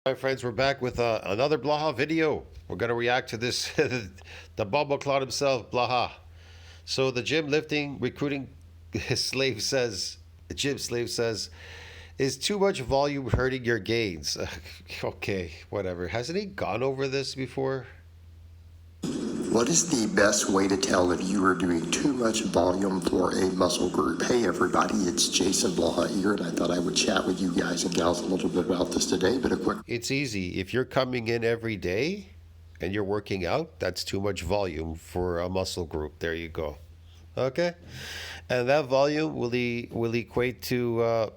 Hi friends, we're back with another Blaha video. We're going to react to this, the Bumble Cloud himself, Blaha. So the gym lifting recruiting slave says, the gym slave says, is too much volume hurting your gains? Okay, whatever. Hasn't he gone over this before? What is the best way to tell if you are doing too much volume for a muscle group? Hey everybody, it's Jason Blaha here, and I thought I would chat with you guys and gals a little bit about this today, but a quick... It's easy. If you're coming in every day and you're working out, that's too much volume for a muscle group. There you go. Okay? And that volume will equate to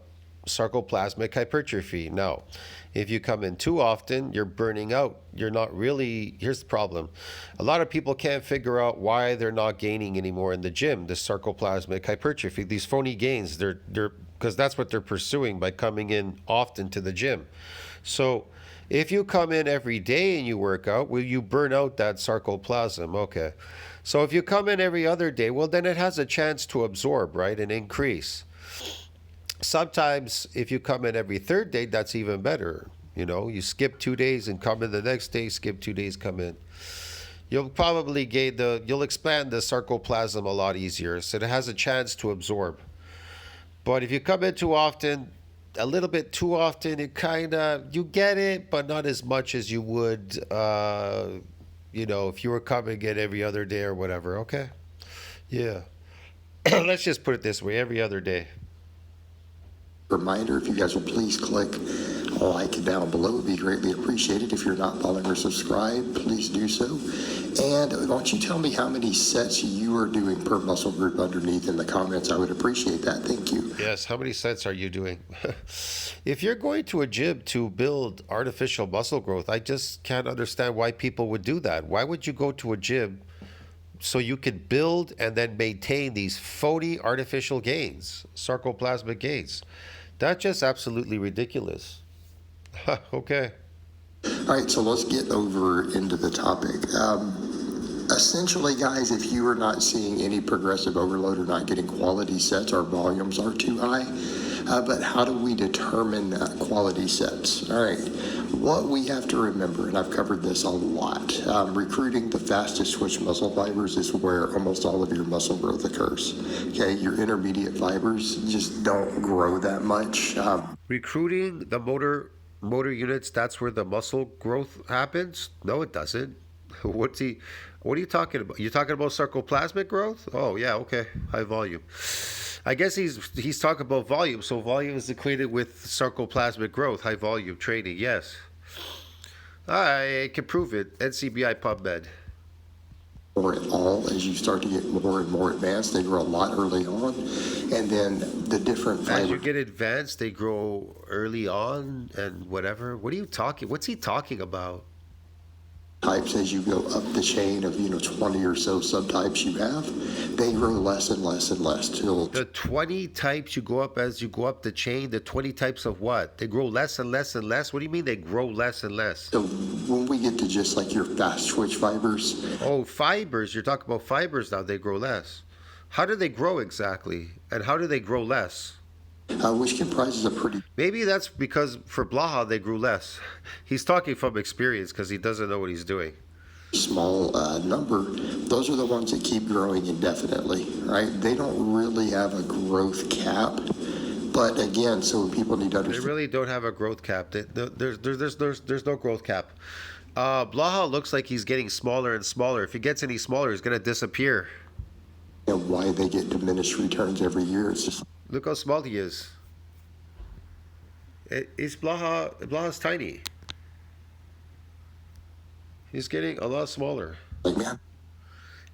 sarcoplasmic hypertrophy. Now, if you come in too often, you're burning out. You're not really. Here's the problem: a lot of people can't figure out why they're not gaining anymore in the gym. The sarcoplasmic hypertrophy, these phony gains, they're because that's what they're pursuing by coming in often to the gym. So, if you come in every day and you work out, will you burn out that sarcoplasm? Okay. So if you come in every other day, well, then it has a chance to absorb, right, and increase. Sometimes if you come in every third day, that's even better. You know, you skip 2 days and come in the next day, skip 2 days, come in. You'll probably you'll expand the sarcoplasm a lot easier, so it has a chance to absorb. But if you come in too often, a little bit too often, you get it, but not as much as you would, if you were coming in every other day or whatever. Okay, yeah. Let's just put it this way: every other day. Reminder, if you guys will please click like down below, it would be greatly appreciated. If you're not following or subscribed, please do so. And why don't you tell me how many sets you are doing per muscle group underneath in the comments? I would appreciate that. Thank you. Yes, how many sets are you doing? If you're going to a gym to build artificial muscle growth, I just can't understand why people would do that. Why would you go to a gym so you could build and then maintain these phony artificial gains, sarcoplasmic gains? That's just absolutely ridiculous. Okay. All right, so let's get over into the topic. Essentially, guys, if you are not seeing any progressive overload or not getting quality sets, our volumes are too high. But how do we determine quality sets? All right, what we have to remember, and I've covered this a lot, recruiting the fastest twitch muscle fibers is where almost all of your muscle growth occurs. Okay, your intermediate fibers just don't grow that much. Recruiting the motor units, that's where the muscle growth happens? No, it doesn't. What are you talking about? You're talking about sarcoplasmic growth? Oh yeah, okay. High volume. I guess he's talking about volume. So volume is equated with sarcoplasmic growth, high volume training. Yes, I can prove it. NCBI PubMed. Or at all, as you start to get more and more advanced, they grow a lot early on, and then the different As you fibers. get advanced, they grow early on and whatever. What are you talking? What's he talking about? Types as you go up the chain of 20 or so subtypes you have, they grow less and less and less till The 20 types you go up as you go up the chain. The 20 types of what? They grow less and less and less. What do you mean they grow less and less? so when we get to just like your fast twitch fibers, Oh, fibers. You're talking about fibers now. They grow less. How do they grow exactly? And how do they grow less? which comprises a pretty Maybe that's because for Blaha they grew less. He's talking from experience because he doesn't know what he's doing. small number, those are the ones that keep growing indefinitely, right? They don't really have a growth cap. But again, so people need to They understand. really don't have a growth cap. There's no growth cap. Blaha looks like he's getting smaller and smaller. If he gets any smaller, he's going to disappear. Why they get diminished returns every year. It's just Look how small he is. Blaha's tiny. He's getting a lot smaller. like, man,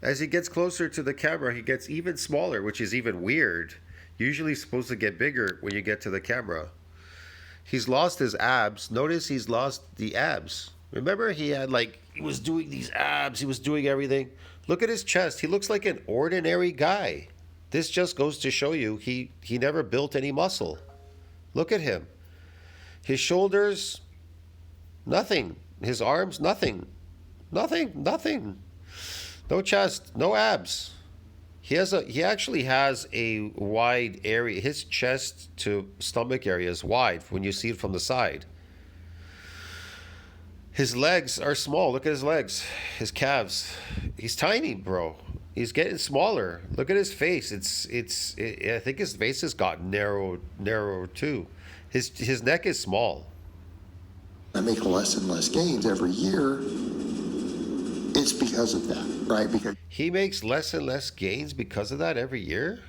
As he gets closer to the camera, he gets even smaller, which is even weird. Usually supposed to get bigger when you get to the camera. He's lost his abs. Notice he's lost the abs. Remember he was doing these abs, he was doing everything. Look at his chest. He looks like an ordinary guy. This just goes to show you he never built any muscle. Look at him. His shoulders, nothing. His arms, nothing. Nothing. No chest, no abs. He actually has a wide area. His chest to stomach area is wide when you see it from the side. His legs are small. Look at his legs, his calves. He's tiny, bro. He's getting smaller. Look at his face. I think his face has gotten narrow too. His neck is small. I make less and less gains every year. It's because of that, right? Because He makes less and less gains because of that every year?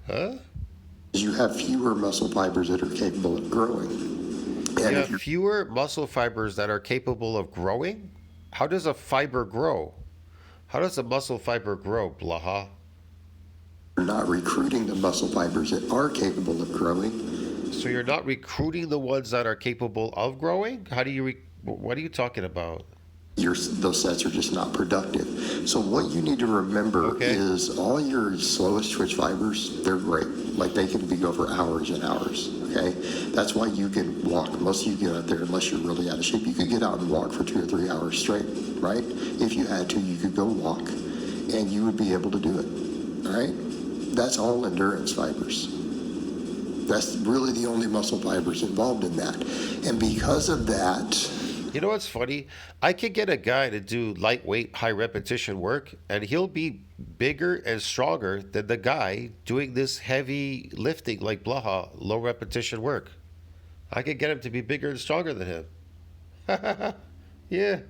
Huh? you have fewer muscle fibers that are capable of growing. You And if have you're fewer muscle fibers that are capable of growing? How does a fiber grow? How does a muscle fiber grow, Blaha? not recruiting the muscle fibers that are capable of growing, So you're not recruiting the ones that are capable of growing? What are you talking about? those sets are just not productive. So what you need to remember Okay. is all your slowest twitch fibers, they're great. Like they can go for hours and hours. Okay, that's why you can walk. Most of you get out there, unless you're really out of shape, you could get out and walk for 2 or 3 hours straight, right? If you had to, you could go walk, and you would be able to do it. All right, that's all endurance fibers. That's really the only muscle fibers involved in that, and because of that. You know what's funny? I could get a guy to do lightweight, high repetition work, and he'll be bigger and stronger than the guy doing this heavy lifting like Blaha, low repetition work. I could get him to be bigger and stronger than him. Yeah.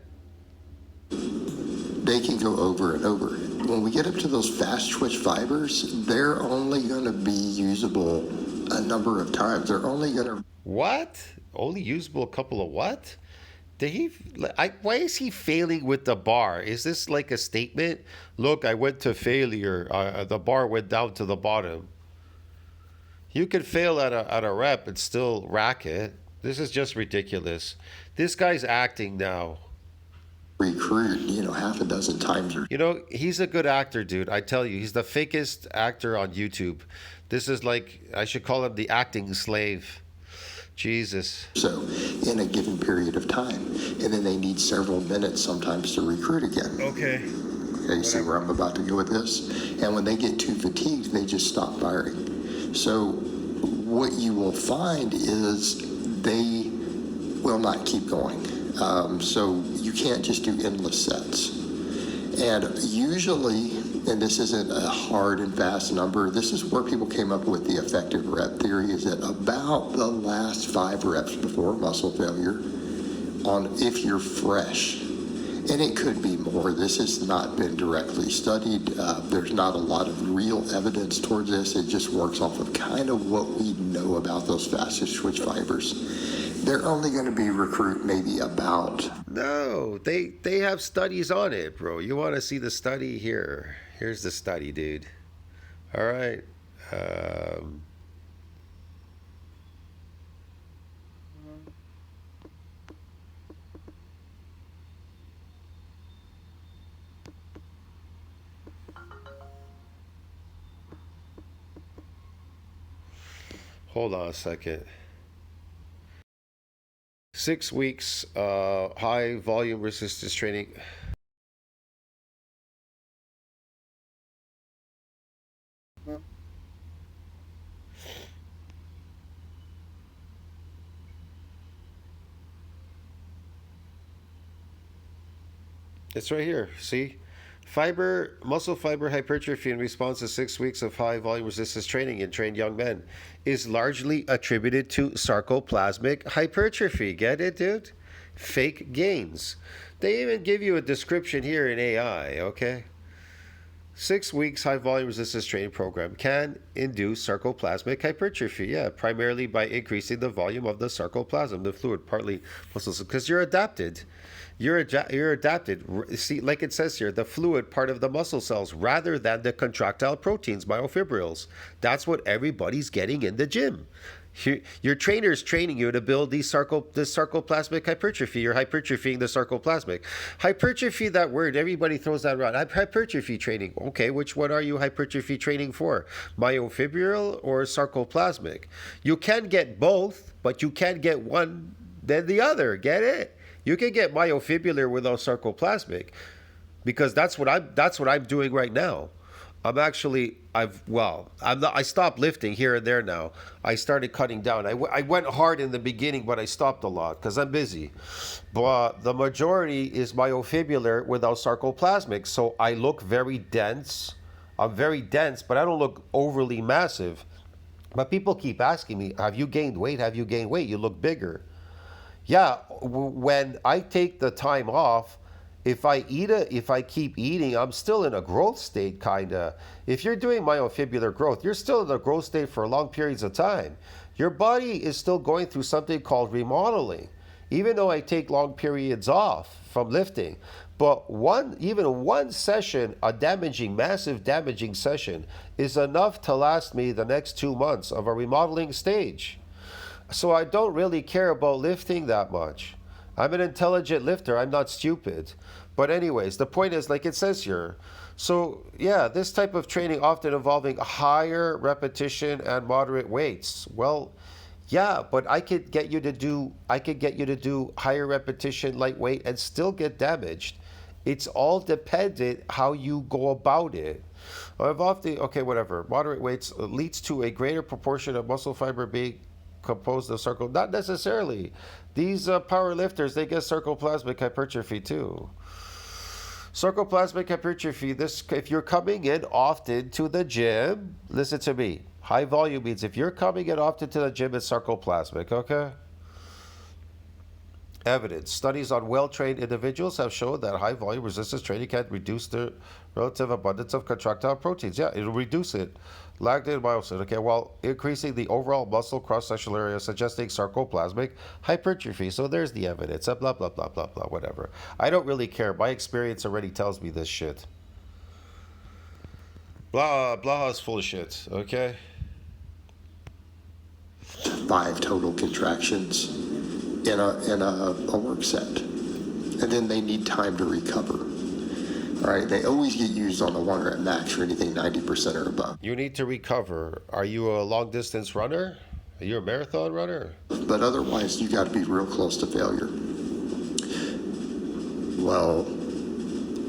They can go over and over. When we get up to those fast twitch fibers, they're only going to be usable a number of times. They're only going to. What? Only usable a couple of what? Why is he failing with the bar? Is this like a statement? Look, I went to failure. The bar went down to the bottom. You could fail at a rep and still rack it. This is just ridiculous. This guy's acting now. Recruit, half a dozen times or You know, he's a good actor, dude. I tell you, he's the fakest actor on YouTube. This is like, I should call him the acting slave. Jesus. so in a given period of time. And then they need several minutes sometimes to recruit again. Okay. Okay, you see where I'm about to go with this? And when they get too fatigued, they just stop firing. So what you will find is they will not keep going. So you can't just do endless sets. And usually, and this isn't a hard and fast number, this is where people came up with the effective rep theory, is that about the last 5 reps before muscle failure, on if you're fresh, and it could be more. This has not been directly studied. There's not a lot of real evidence towards this. It just works off of kind of what we know about those fastest twitch fibers. They're only going to be recruit maybe about. No, they have studies on it, bro. You want to see the study? Here's the study, dude. All right. Hold on a second. 6 weeks, high volume resistance training. It's right here. See? Muscle fiber hypertrophy in response to 6 weeks of high volume resistance training in trained young men is largely attributed to sarcoplasmic hypertrophy. Get it, dude? Fake gains. They even give you a description here in AI, okay? 6 weeks high volume resistance training program can induce sarcoplasmic hypertrophy. Yeah, primarily by increasing the volume of the sarcoplasm, the fluid, partly muscles, because you're adapted. You're adapted. See, like it says here, the fluid part of the muscle cells rather than the contractile proteins, myofibrils. That's what everybody's getting in the gym. Your trainer's training you to build this sarcoplasmic hypertrophy. You're hypertrophying the sarcoplasmic. Hypertrophy, that word, everybody throws that around. Hypertrophy training. Okay, which one are you hypertrophy training for? Myofibril or sarcoplasmic? You can get both, but you can't get one then the other. Get it? You can get myofibrillar without sarcoplasmic, because that's what I'm doing right now. I stopped lifting here and there now. I started cutting down. I went hard in the beginning, but I stopped a lot because I'm busy. But the majority is myofibular without sarcoplasmic. So I look very dense. I'm very dense, but I don't look overly massive. But people keep asking me, have you gained weight? Have you gained weight? You look bigger. Yeah, when I take the time off, if I keep eating, I'm still in a growth state, kinda. If you're doing myofibular growth, you're still in a growth state for long periods of time. Your body is still going through something called remodeling, even though I take long periods off from lifting. But even one session, massive damaging session, is enough to last me the next 2 months of a remodeling stage. So I don't really care about lifting that much. I'm an intelligent lifter. I'm not stupid. But anyways, the point is, like it says here. So yeah, this type of training often involving higher repetition and moderate weights. Well, yeah, but I could get you to do higher repetition, lightweight, and still get damaged. It's all dependent how you go about it. Okay, whatever. Moderate weights leads to a greater proportion of muscle fiber being composed of circle. Not necessarily. These power lifters, they get sarcoplasmic hypertrophy too. Sarcoplasmic hypertrophy. This, if you're coming in often to the gym, listen to me. High volume means if you're coming in often to the gym, it's sarcoplasmic. Okay. Evidence. Studies on well-trained individuals have shown that high volume resistance training can reduce the relative abundance of contractile proteins. Yeah, it'll reduce it. Lactate and myosin. Okay, while increasing the overall muscle cross-sectional area, suggesting sarcoplasmic hypertrophy. So there's the evidence. Blah, blah, blah, blah, blah, whatever. I don't really care. My experience already tells me this shit. Blah, blah is full of shit. Okay? 5 total contractions in a work set, and then they need time to recover. All right, they always get used on the 1 rep max for anything 90% or above. You need to recover. Are you a long distance runner? Are you a marathon runner? But otherwise, you got to be real close to failure. Well,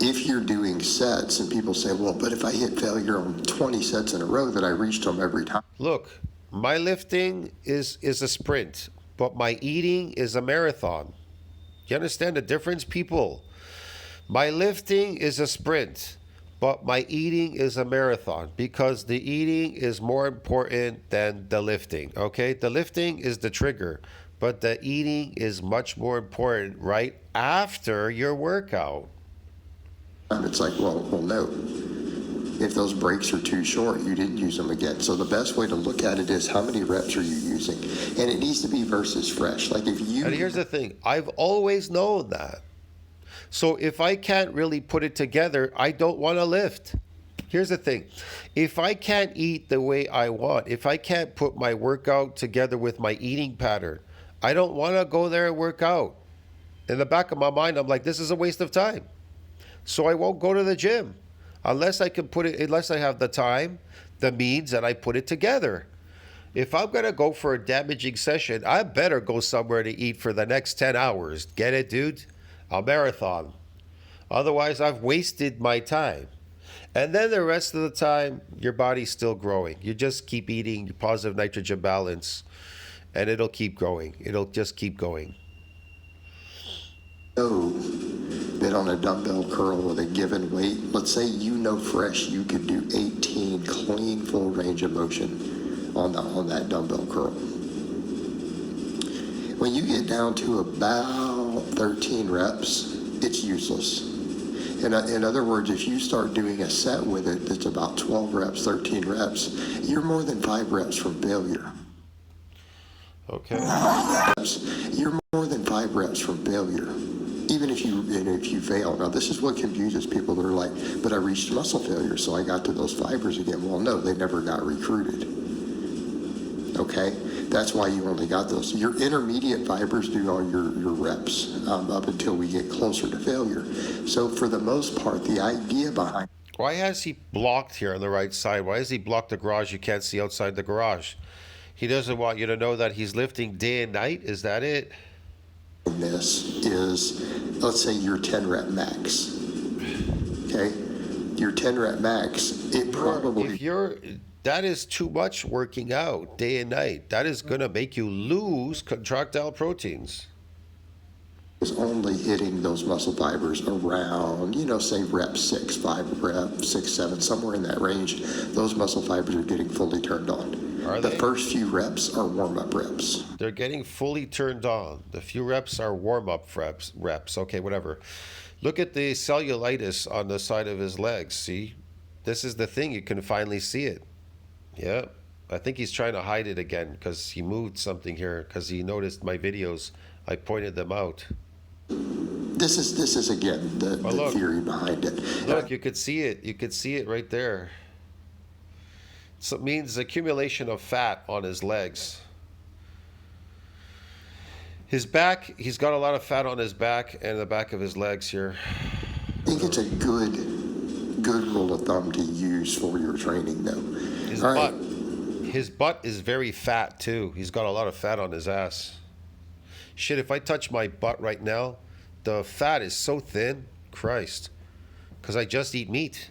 if you're doing sets and people say, well, but if I hit failure on 20 sets in a row, that I reached them every time. Look, my lifting is a sprint, but my eating is a marathon. You understand the difference, people? My lifting is a sprint, but my eating is a marathon because the eating is more important than the lifting, okay? The lifting is the trigger, but the eating is much more important right after your workout. It's like, well, no. If those breaks are too short, you didn't use them again. So the best way to look at it is how many reps are you using? And it needs to be versus fresh. Like if you... And here's the thing. I've always known that. So if I can't really put it together, I don't want to lift. Here's the thing. If I can't eat the way I want, if I can't put my workout together with my eating pattern, I don't want to go there and work out. In the back of my mind, I'm like, this is a waste of time. So I won't go to the gym unless I have the time, the means, and I put it together. If I'm going to go for a damaging session, I better go somewhere to eat for the next 10 hours. Get it, dude? A marathon. Otherwise, I've wasted my time. And then the rest of the time, your body's still growing. You just keep eating your positive nitrogen balance, and it'll keep growing. It'll just keep going. Know that on a dumbbell curl with a given weight, let's say fresh, you could do 18 clean full range of motion on that dumbbell curl. When you get down to about 13 reps, it's useless. In other words, if you start doing a set with it that's about 12 reps, 13 reps, you're more than 5 reps from failure. Okay. You're more than 5 reps from failure. Even if you fail. Now, this is what confuses people. They're like, but I reached muscle failure, so I got to those fibers again. Well, no, they never got recruited. Okay? That's why you only got those. Your intermediate fibers do all your reps up until we get closer to failure. So for the most part, the idea behind... Why has he blocked here on the right side? Why has he blocked the garage? You can't see outside the garage. He doesn't want you to know that he's lifting day and night? Is that it? This is, let's say your 10 rep max. Okay? your 10 rep max, it probably If you're that is too much working out day and night. That is going to make you lose contractile proteins. is only hitting those muscle fibers around, say rep 6, 5 rep, 6, 7, somewhere in that range. Those muscle fibers are getting fully turned on. Are The they? first few reps are warm-up reps. They're getting fully turned on. The few reps are warm-up reps. Okay, whatever. Look at the cellulitis on the side of his legs. See? This is the thing. You can finally see it. Yeah. I think he's trying to hide it again because he moved something here because he noticed my videos. I pointed them out. This is again the look. theory behind it. Look, you could see it. You could see it right there. So it means accumulation of fat on his legs. His back, he's got a lot of fat on his back and the back of his legs here. I think it's a good rule of thumb to use for your training, though. His All butt. right. His butt is very fat too. He's got a lot of fat on his ass. Shit, if I touch my butt right now, the fat is so thin. Christ. Because I just eat meat.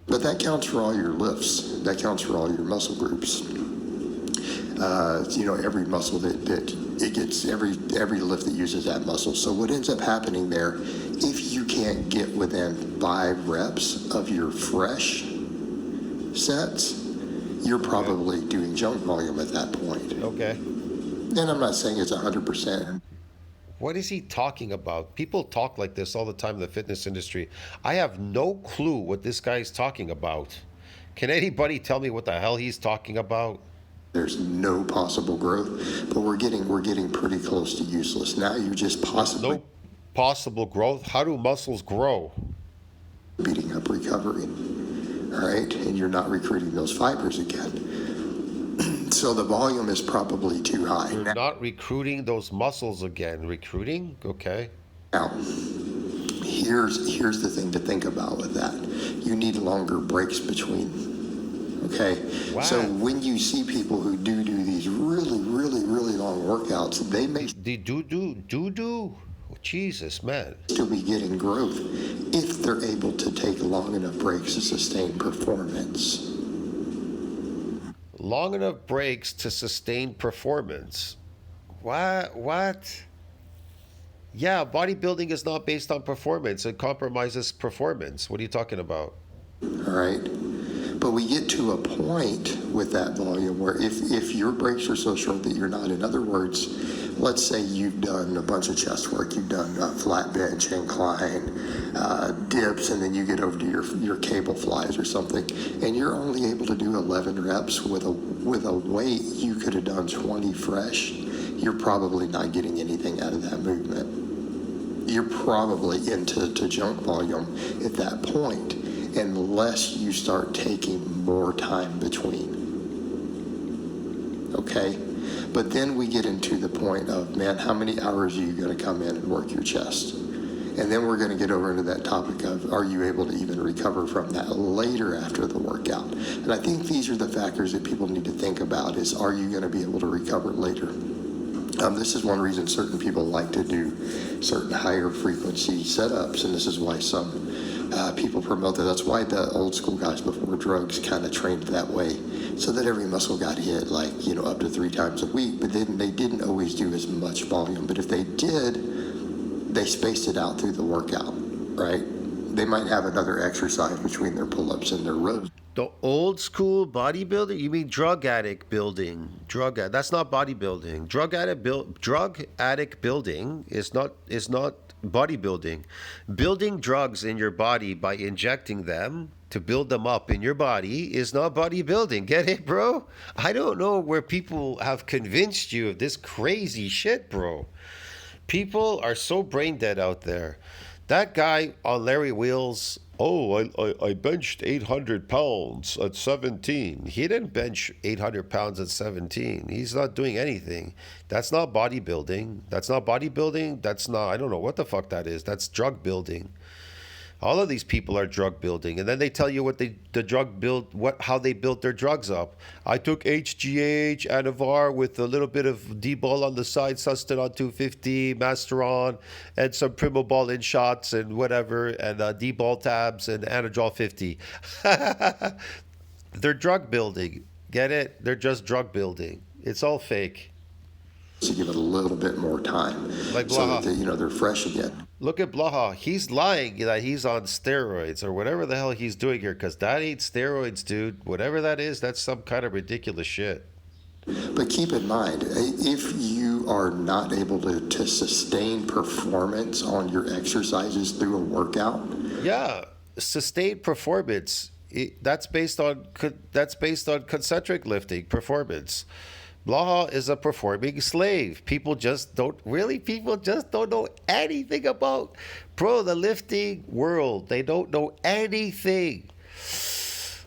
But that counts for all your lifts. That counts for all your muscle groups. Every muscle that it gets, every lift that uses that muscle. So what ends up happening there, if you can't get within 5 reps of your fresh sets, you're probably doing junk volume at that point. Okay. And I'm not saying it's 100%. What is he talking about? People talk like this all the time in the fitness industry. I have no clue what this guy is talking about. Can anybody tell me what the hell he's talking about? There's no possible growth, but we're getting pretty close to useless. Now you're just possibly No possible growth? How do muscles grow? beating up recovery. All right, and you're not recruiting those fibers again. So the volume is probably too high. You're not recruiting those muscles again. Recruiting? Okay. Now, here's the thing to think about with that. You need longer breaks between. Okay, Wow. so when you see people who do these really, really, really long workouts, they may The do. Oh, Jesus, man. still be getting growth if they're able to take long enough breaks to sustain performance. Long enough breaks to sustain performance. What? Yeah, bodybuilding is not based on performance. It compromises performance. What are you talking about? All right. But we get to a point with that volume where if your breaks are so short that you're not, in other words, let's say you've done a bunch of chest work, you've done a flat bench, incline, dips, and then you get over to your cable flies or something, and you're only able to do 11 reps with a weight you could have done 20 fresh, you're probably not getting anything out of that movement. You're probably into junk volume at that point, unless you start taking more time between. Okay? But then we get into the point of, man, how many hours are you going to come in and work your chest? And then we're going to get over into that topic of, are you able to even recover from that later after the workout? And I think these are the factors that people need to think about is, are you going to be able to recover later? This is one reason certain people like to do certain higher frequency setups, and this is why some people promote that. That's why the old school guys before drugs kind of trained that way, so that every muscle got hit up to 3 times a week, but then they didn't always do as much volume. But if they did, they spaced it out through the workout, right? They might have another exercise between their pull-ups and their rows. The old school bodybuilder? You mean drug addict building? That's not bodybuilding. Drug addict building is not bodybuilding. Building drugs in your body by injecting them to build them up in your body is not bodybuilding. Get it, bro? I don't know where people have convinced you of this crazy shit, bro. People are so brain dead out there. That guy on Larry Wheels, I benched 800 pounds at 17. He didn't bench 800 pounds at 17. He's not doing anything. That's not bodybuilding. That's not, I don't know what the fuck that is. That's drug building. All of these people are drug building, and then they tell you what the drug build, how they built their drugs up. I took HGH, Anavar with a little bit of D-ball on the side, Sustanon 250, Masteron, and some Primobol in shots and whatever, and D-ball tabs and Anadrol 50. They're drug building. Get it? They're just drug building. It's all fake. To give it a little bit more time, Like so Blaha. that they're fresh again. Look at Blaha. He's lying that he's on steroids or whatever the hell he's doing here, because that ain't steroids, dude. Whatever that is, that's some kind of ridiculous shit. But keep in mind, if you are not able to sustain performance on your exercises through a workout, Yeah, sustained performance. That's based on concentric lifting performance. Blaha is a performing slave. People just don't know anything about, bro, the lifting world. They don't know anything.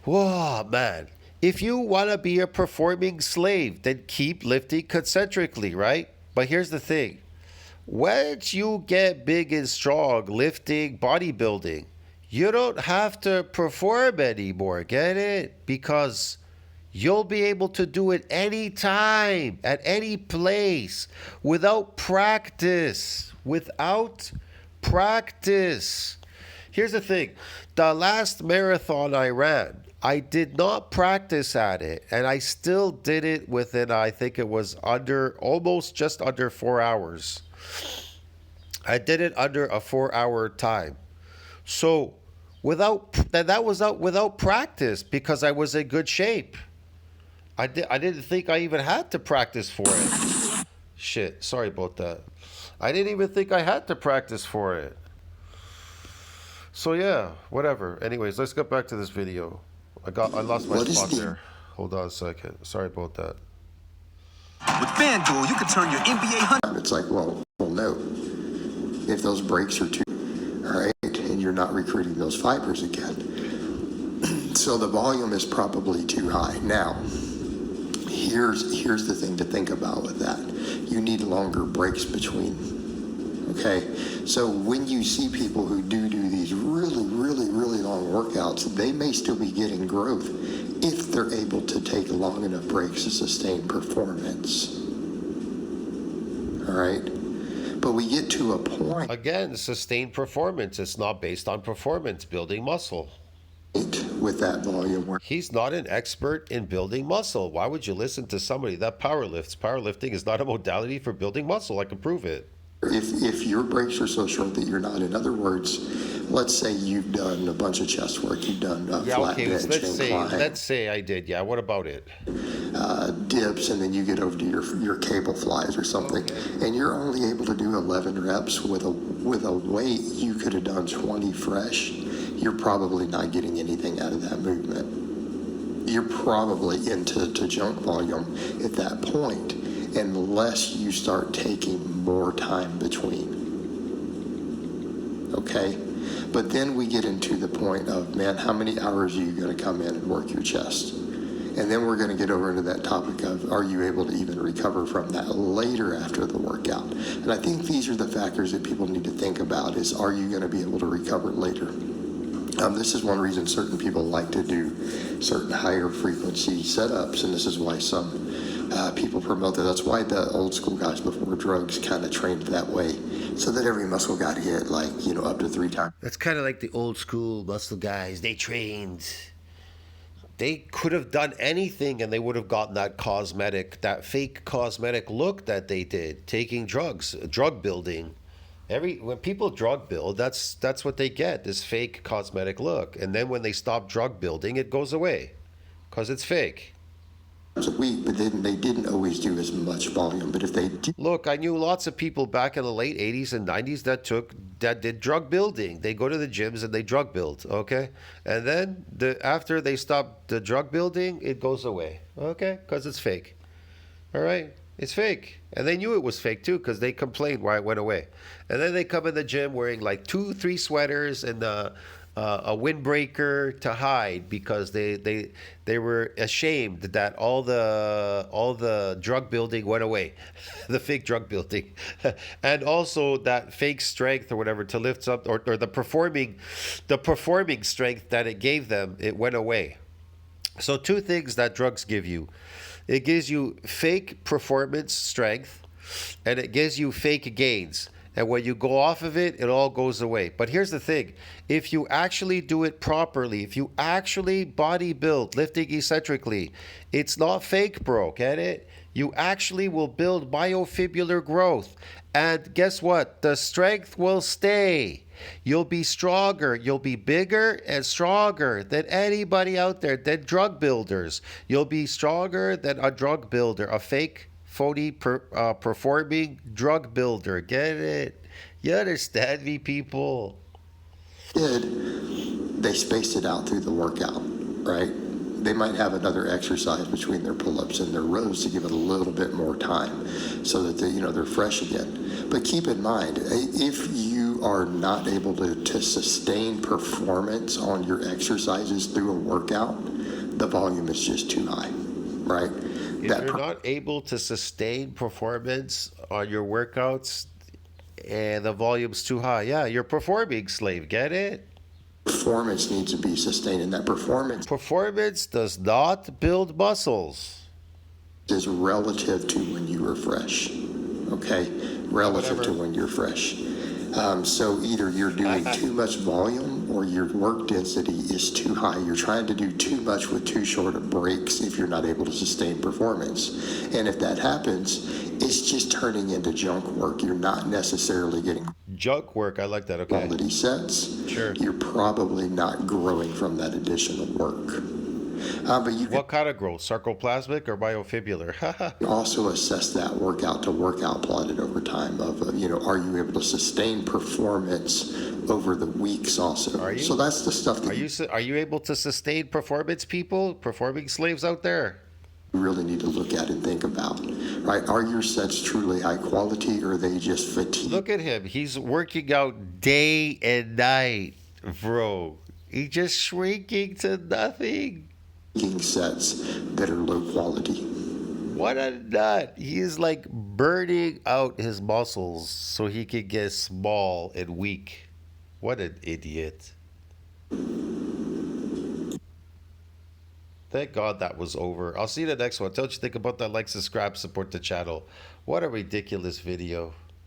Whoa, man. If you want to be a performing slave, then keep lifting concentrically, right? But here's the thing. Once you get big and strong lifting, bodybuilding, you don't have to perform anymore, get it? Because you'll be able to do it anytime, at any place, without practice. Without practice. Here's the thing. The last marathon I ran, I did not practice at it, and I still did it within, I think it was just under 4 hours. I did it under a 4-hour time. So that was without practice, because I was in good shape. I didn't think I even had to practice for it. Shit, sorry about that. I didn't even think I had to practice for it. So yeah, whatever. Anyways, let's get back to this video. I lost my spot there. Hold on a second. Sorry about that. With FanDuel, you can turn your NBA it's like, well, no. If those breaks are too, all right, and you're not recruiting those fibers again, so the volume is probably too high. Now, here's the thing to think about with that. You need longer breaks between. Okay, so when you see people who do these really long workouts, they may still be getting growth if they're able to take long enough breaks to sustain performance. All right, but we get to a point. Again, sustained performance. It's not based on performance, building muscle. With that volume where He's not an expert in building muscle. Why would you listen to somebody that powerlifts? Powerlifting is not a modality for building muscle. I can prove it. if your breaks are so short that you're not, in other words, let's say you've done a bunch of chest work, you've done flat bench, let's say I did. Yeah, what about it? Dips, and then you get over to your cable flies or something, and you're only able to do 11 reps with a weight you could have done 20 fresh. You're probably not getting anything out of that movement. You're probably into junk volume at that point, unless you start taking more time between. Okay? But then we get into the point of, man, how many hours are you going to come in and work your chest? And then we're going to get over into that topic of, are you able to even recover from that later after the workout? And I think these are the factors that people need to think about is, are you going to be able to recover later? This is one reason certain people like to do certain higher frequency setups, and this is why some people promote that. That's why the old school guys before drugs kind of trained that way, so that every muscle got hit up to 3 times. That's kind of like the old school muscle guys. They trained. They could have done anything and they would have gotten that fake cosmetic look that they did, taking drugs, drug building. When people drug build, that's what they get, this fake cosmetic look. And then when they stop drug building, it goes away because it's fake. A week, but then they didn't always do as much volume. But if they did, Look, I knew lots of people back in the late 80s and 90s that did drug building. They go to the gyms and they drug build, okay? And then after they stop the drug building, it goes away, okay? Because it's fake, all right? It's fake. And they knew it was fake too because they complained why it went away. And then they come in the gym wearing like 2-3 sweaters and a windbreaker to hide because they were ashamed that all the drug building went away, the fake drug building, and also that fake strength or whatever to lift up, or the performing strength that it gave them, it went away. So two things that drugs give you. It gives you fake performance strength, and it gives you fake gains. And when you go off of it, it all goes away. But here's the thing. If you actually do it properly, if you actually body build, lifting eccentrically, it's not fake, bro. Get it? You actually will build myofibular growth. And guess what? The strength will stay. You'll be stronger. You'll be bigger and stronger than anybody out there, than drug builders. You'll be stronger than a drug builder, a fake, phony, performing drug builder. Get it? You understand me, people? They spaced it out through the workout, right? They might have another exercise between their pull-ups and their rows to give it a little bit more time so that they're fresh again. But keep in mind, if you are not able to sustain performance on your exercises through a workout, the volume is just too high, right? If you're not able to sustain performance on your workouts and the volume's too high, yeah, you're performing, slave. Get it? Performance needs to be sustained, and that Performance does not build muscles. is relative to when you are fresh, okay? Relative Whatever. to when you're fresh. So either you're doing too much volume or your work density is too high. You're trying to do too much with too short of breaks if you're not able to sustain performance. And if that happens, it's just turning into junk work. You're not necessarily getting Junk work, I like that. Okay. quality sets. Sure. You're probably not growing from that additional work. But you can What kind of growth? Sarcoplasmic or myofibular? also assess that workout to workout plotted over time are you able to sustain performance over the weeks also. Are you? So that's the stuff that Are you able to sustain performance, people? Performing slaves out there? you really need to look at and think about, right? Are your sets truly high quality, or are they just fatigue Look at him. He's working out day and night, bro. He's just shrinking to nothing. sets that are low quality? What a nut. He's like burning out his muscles so he can get small and weak. What an idiot. Thank God that was over. I'll see you in the next one. Tell what you think about that. Like, subscribe, support the channel. What a ridiculous video.